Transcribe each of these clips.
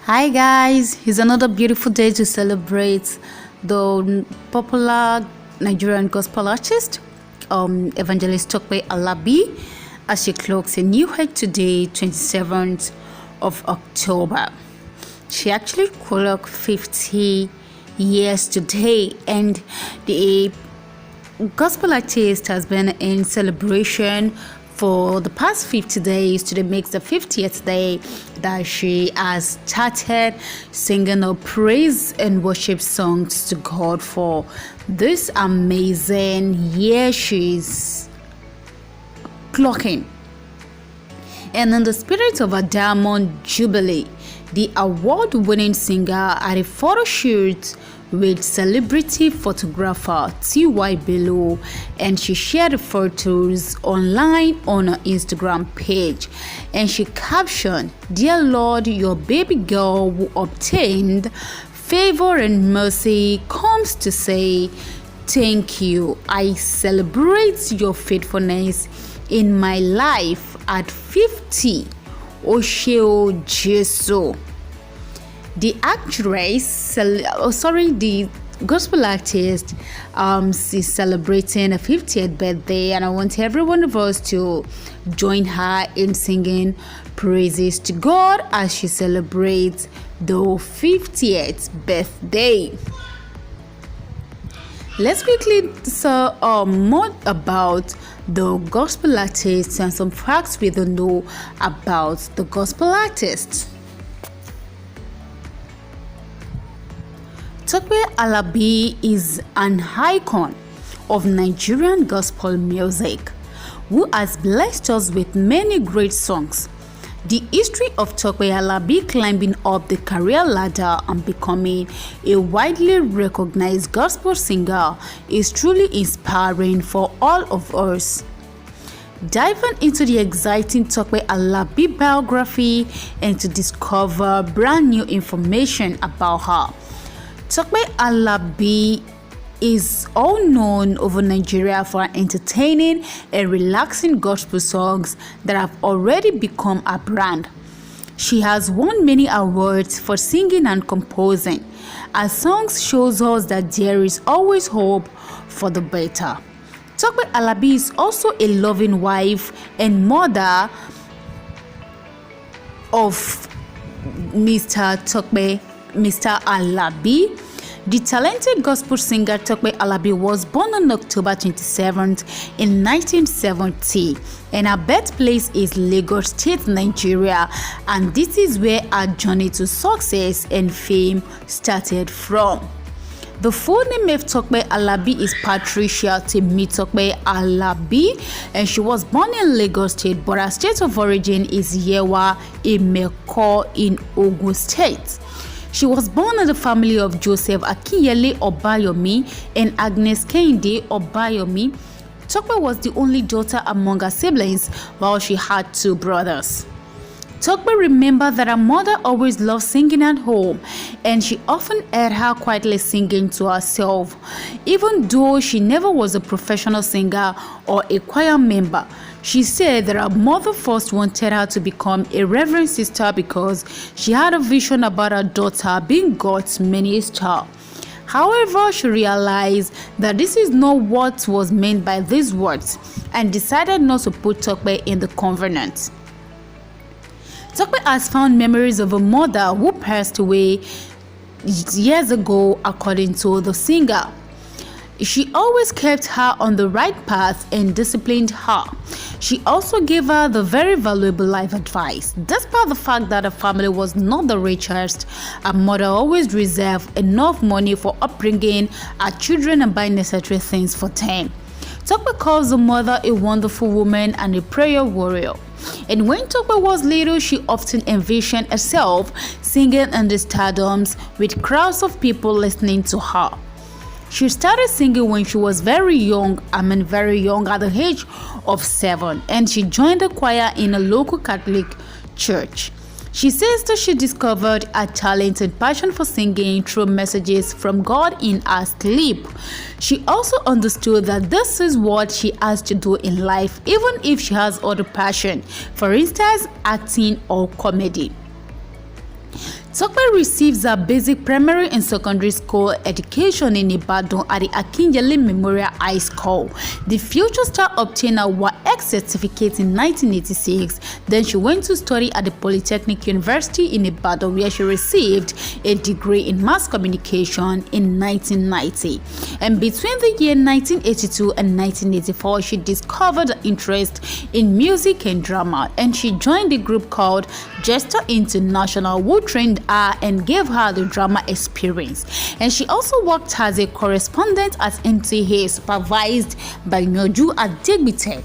Hi guys, it's another beautiful day to celebrate the popular Nigerian gospel artist, Evangelist Tope Alabi, as she clocks a new head today, 27th of October. She actually clocked 50 years today, and the gospel artist has been in celebration for the past 50 days. Today makes the 50th day that she has started singing her praise and worship songs to God for this amazing year she's clocking. And in the spirit of a Diamond Jubilee, the award-winning singer at a photo shoot with celebrity photographer T.Y. Bello, and she shared the photos online on her Instagram page, and she captioned, "Dear Lord, your baby girl who obtained favor and mercy comes to say thank you. I celebrate your faithfulness in my life at 50. Osheo Jesu." The gospel artist is celebrating her 50th birthday, and I want every one of us to join her in singing praises to God as she celebrates the 50th birthday. Let's quickly say more about the gospel artist and some facts we don't know about the gospel artist. Tope Alabi is an icon of Nigerian gospel music who has blessed us with many great songs. The history of Tope Alabi climbing up the career ladder and becoming a widely recognized gospel singer is truly inspiring for all of us. Diving into the exciting Tope Alabi biography and to discover brand new information about her. Tope Alabi is all known over Nigeria for entertaining and relaxing gospel songs that have already become a brand. She has won many awards for singing and composing. Her songs shows us that there is always hope for the better. Tope Alabi is also a loving wife and mother of Mr. Alabi. The talented gospel singer Tope Alabi was born on October 27th in 1970, and her birthplace is Lagos State, Nigeria, and this is where her journey to success and fame started from. The full name of Tope Alabi is Patricia Temitope Alabi, and she was born in Lagos State, but her state of origin is Yewa Emeko in Ogun State. She was born in the family of Joseph Akinyele Obayomi and Agnes Kehinde Obayomi. Tope was the only daughter among her siblings, while she had two brothers. Tope remembered that her mother always loved singing at home, and she often heard her quietly singing to herself. Even though she never was a professional singer or a choir member, she said that her mother first wanted her to become a reverend sister because she had a vision about her daughter being God's minister. However, she realized that this is not what was meant by these words and decided not to put Tope in the covenant. Tope has found memories of a mother who passed away years ago, according to the singer. She always kept her on the right path and disciplined her. She also gave her the very valuable life advice. Despite the fact that her family was not the richest, her mother always reserved enough money for upbringing her children and buying necessary things for them. Tope calls the mother a wonderful woman and a prayer warrior. And when Tope was little, she often envisioned herself singing in the stadiums with crowds of people listening to her. She started singing when she was very young, at the age of 7, and she joined the choir in a local Catholic church. She says that she discovered a talent and passion for singing through messages from God in her sleep. She also understood that this is what she has to do in life, even if she has other passion, for instance, acting or comedy. Tope receives her basic primary and secondary school education in Ibadan at the Akinyele Memorial High School. The future star obtained her WAEC certificate in 1986. Then she went to study at the Polytechnic University in Ibadan, where she received a degree in mass communication in 1990. And between the year 1982 and 1984, she discovered an interest in music and drama, and she joined the group called Jester International, who trained her and gave her the drama experience. And she also worked as a correspondent at NTA, supervised by Nyoju at Digbite.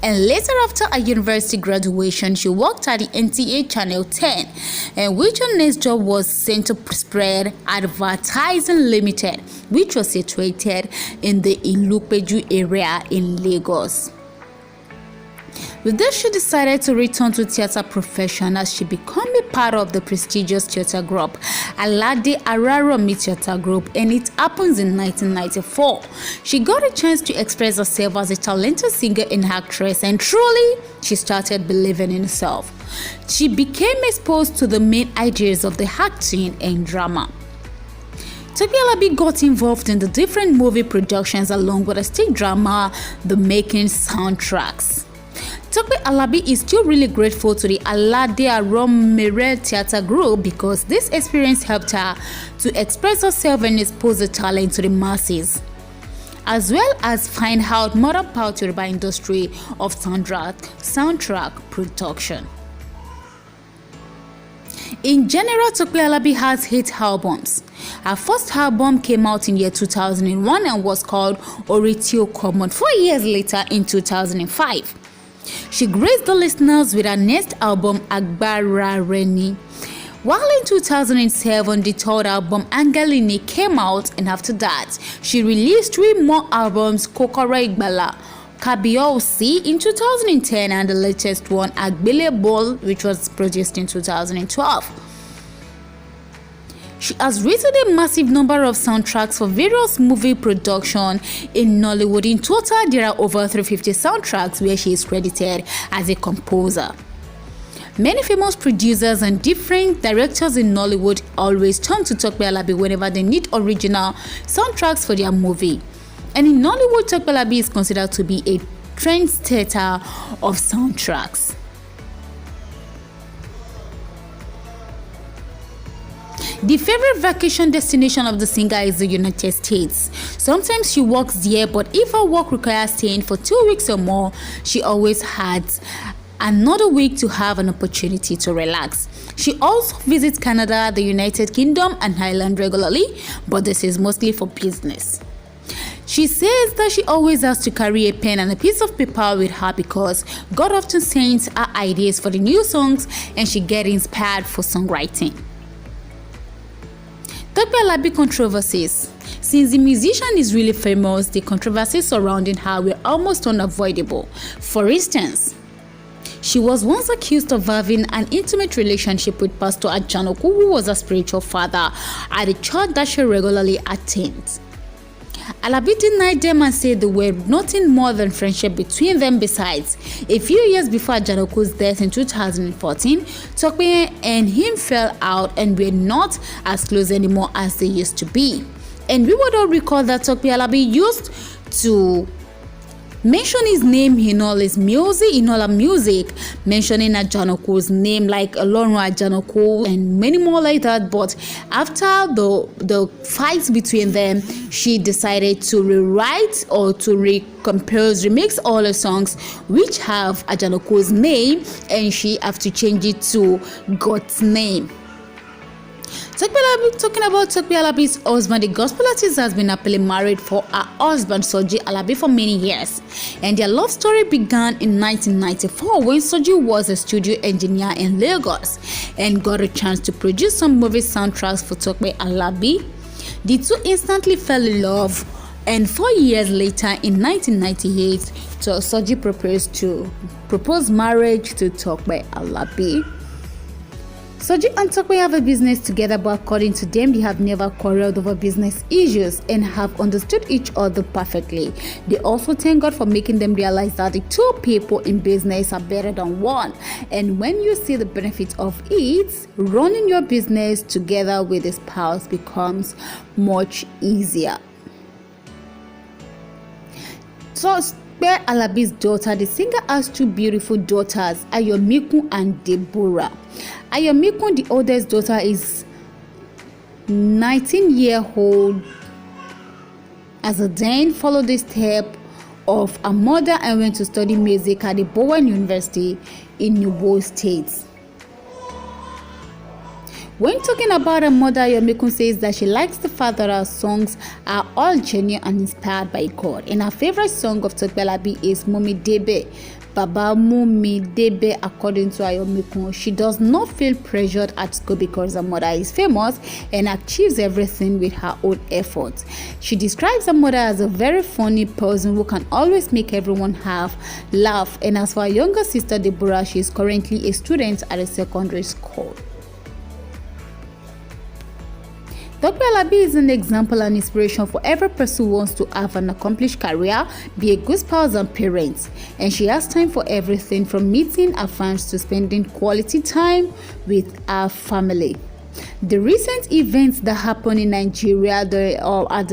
And later, after her university graduation, she worked at the NTA Channel 10, and which her next job was Center Spread Advertising Limited, which was situated in the Ilupeju area in Lagos. With this, she decided to return to theatre profession as she became a part of the prestigious theatre group, Alade Araromi Theatre Group, and it happens in 1994. She got a chance to express herself as a talented singer and actress, and truly, she started believing in herself. She became exposed to the main ideas of the acting and drama. Tope Alabi got involved in the different movie productions along with the stage drama, the making soundtracks. Tope Alabi is still really grateful to the Alade Araromi Theatre Group because this experience helped her to express herself and expose the talent to the masses, as well as find out more about the Yoruba industry of soundtrack production. In general, Tope Alabi has 8 albums. Her first album came out in year 2001 and was called Oritio Common 4 years later in 2005. She graced the listeners with her next album, Agbara Reni. While in 2007, the third album, Angelini, came out, and after that, she released 3 more albums, Kokoro Igbala, Kabiyesi in 2010, and the latest one, Agbelebo, which was produced in 2012. She has written a massive number of soundtracks for various movie production in Nollywood. In total, there are over 350 soundtracks where she is credited as a composer. Many famous producers and different directors in Nollywood always turn to Tope Alabi whenever they need original soundtracks for their movie. And in Nollywood, Tope Alabi is considered to be a trendsetter of soundtracks. The favorite vacation destination of the singer is the United States. Sometimes she works there, but if her work requires staying for 2 weeks or more, she always has another week to have an opportunity to relax. She also visits Canada, the United Kingdom, and Ireland regularly, but this is mostly for business. She says that she always has to carry a pen and a piece of paper with her because God often sends her ideas for the new songs and she gets inspired for songwriting. Tope Alabi controversies. Since the musician is really famous, the controversies surrounding her were almost unavoidable. For instance, she was once accused of having an intimate relationship with Pastor Ajanoku, who was a spiritual father at the church that she regularly attends. Alabi denied them and said there were nothing more than friendship between them. Besides, a few years before Ajanoku's death in 2014, Tope and him fell out and were not as close anymore as they used to be. And we would all recall that Tope Alabi used to mention his name in all his music, in all her music, mentioning Ajanoku's name like Olorun Ajanoku and many more like that. But after the fight between them, she decided to rewrite or to remix all her songs which have Ajanoku's name, and she have to change it to God's name. Talking about Tope Alabi's husband, the gospel artist has been happily married for her husband Soji Alabi for many years, and their love story began in 1994 when Soji was a studio engineer in Lagos and got a chance to produce some movie soundtracks for Tope Alabi. The two instantly fell in love, and 4 years later, in 1998, Soji proposed marriage to Tope Alabi. Soji and Tope have a business together, but according to them, they have never quarreled over business issues and have understood each other perfectly. They also thank God for making them realize that the two people in business are better than one. And when you see the benefit of it, running your business together with a spouse becomes much easier. So, Alabi's daughter, the singer, has two beautiful daughters, Ayomikun and Deborah. Ayomikun, the oldest daughter, is 19-year-old. As a then followed the step of her mother and went to study music at the Bowen University in Nubo State. When talking about her mother, Ayomikun says that she likes the fact that her songs are all genuine and inspired by God. And her favorite song of Tope Alabi is Mumi Debe, Baba Mumi Debe. According to Ayomikun, she does not feel pressured at school because her mother is famous and achieves everything with her own efforts. She describes her mother as a very funny person who can always make everyone laugh. And as for her younger sister Deborah, she is currently a student at a secondary school. Tope Alabi is an example and inspiration for every person who wants to have an accomplished career, be a good spouse and parent. And she has time for everything from meeting her fans to spending quality time with her family. The recent events that happened in Nigeria at the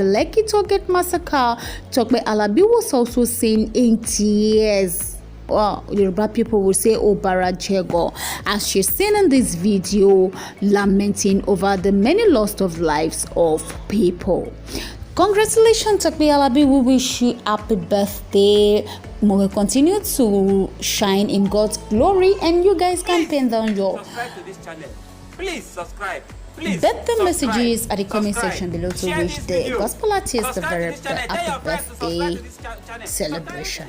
Lekki Tollgate massacre, Tope Alabi was also seen in tears. Well, Yoruba people will say Obara Jego, as she's seen in this video lamenting over the many loss of lives of people. Congratulations, Tope Alabi. We wish you happy birthday. We will continue to shine in God's glory, and you guys can pin down your subscribe to this channel. Please subscribe. Please birthday messages at the comment section below to wish the gospel artist a very happy birthday celebration.